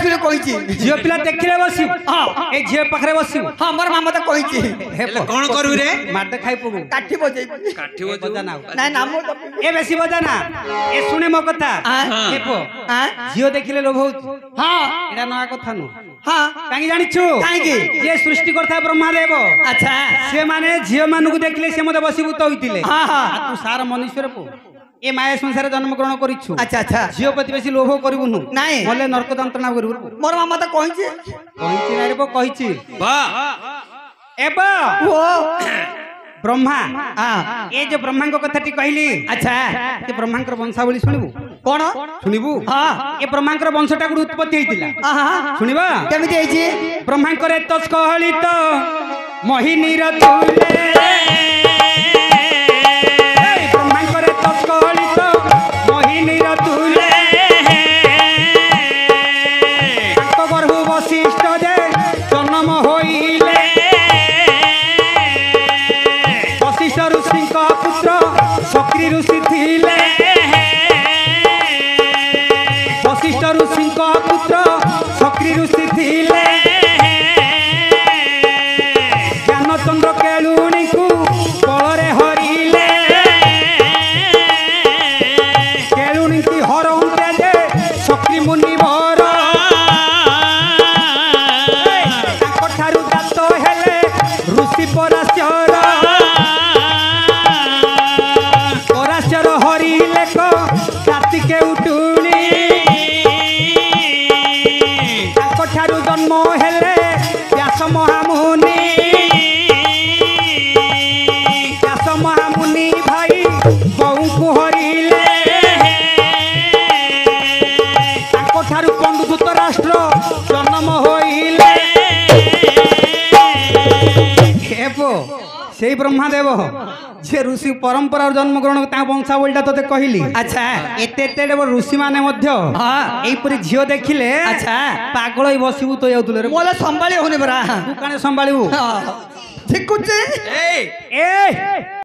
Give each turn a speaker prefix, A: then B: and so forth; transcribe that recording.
A: बसिले कहिची
B: झियो पिला देखिले बसी हां ए झियो पाखरे बसी
A: हां मोर मामा तो कहिची
B: कौन करू रे माटे खाई पगु
A: काठी बजै
B: बजा ना
A: ना नाम
B: ए बेसी बजा ना ए सुने मो कथा ए पो झियो देखिले लोभ हो
A: हां
B: एडा नया कथा नु
A: हां
B: काई जानिछु
A: काई की
B: जे सृष्टि करता ब्रह्मदेव
A: अच्छा
B: से माने झियो मानु देखिले से मते बसीभूत होइतिले
A: हां हां
B: तू सार मनुष्यर पो ए माया संसार जन्म ग्रहण करिछु
A: अच्छा अच्छा
B: झियो प्रति बेसी लोभ करबुनु
A: नाही
B: मोले नरक यंत्रणा करबु
A: मोर मामा तो कहिची
B: ना रे पो कहिची वाह एबा
A: ओ
B: ब्रह्मा
A: हां
B: ए जो ब्रह्मा को कथाटी कहली
A: अच्छा
B: ए ब्रह्मा कर वंशावली सुनिबु
A: कोन
B: सुनिबु
A: हां
B: ए ब्रह्मा कर वंशटा गुड उत्पत्ति हेतिला
A: हां
B: सुनिबा
A: केमिति हेची
B: ब्रह्मा करे तस कहली तो मोहिनी रतुले ब्रह्मा करे तस कहली तो मोहिनी रतुले ताको गर्भ वशिष्ठ दे जन्म होइले वशिष्ठ ऋषि का पुत्र शक्री ऋषि थिले वशिष्ठ ऋषि का पुत्र शक्री ऋषि थिले ज्ञानचंद्र केलुणी को बलरे हरिले केलुणी की हरंते जे शक्री मुनि वर ठारू जात हेले ऋषि पराशर पराशर हरिले को जाति के उठुणी ठारू जन्म हेले व्यास महामुनि व्यास महामुनि भाई गौ को हरिले ठारू पंडु धृतराष्ट्र जन्म होइले से ब्रह्मदेव से ऋषि परंपरा जन्म ग्रहण वंशावली तोते कहली अच्छा एते ऋषि माने एपरी झील देखिले अच्छा पागल ही बसबू तो जाऊले मोला संभाली होने बरा तू काने संभाळू ठीक कुछ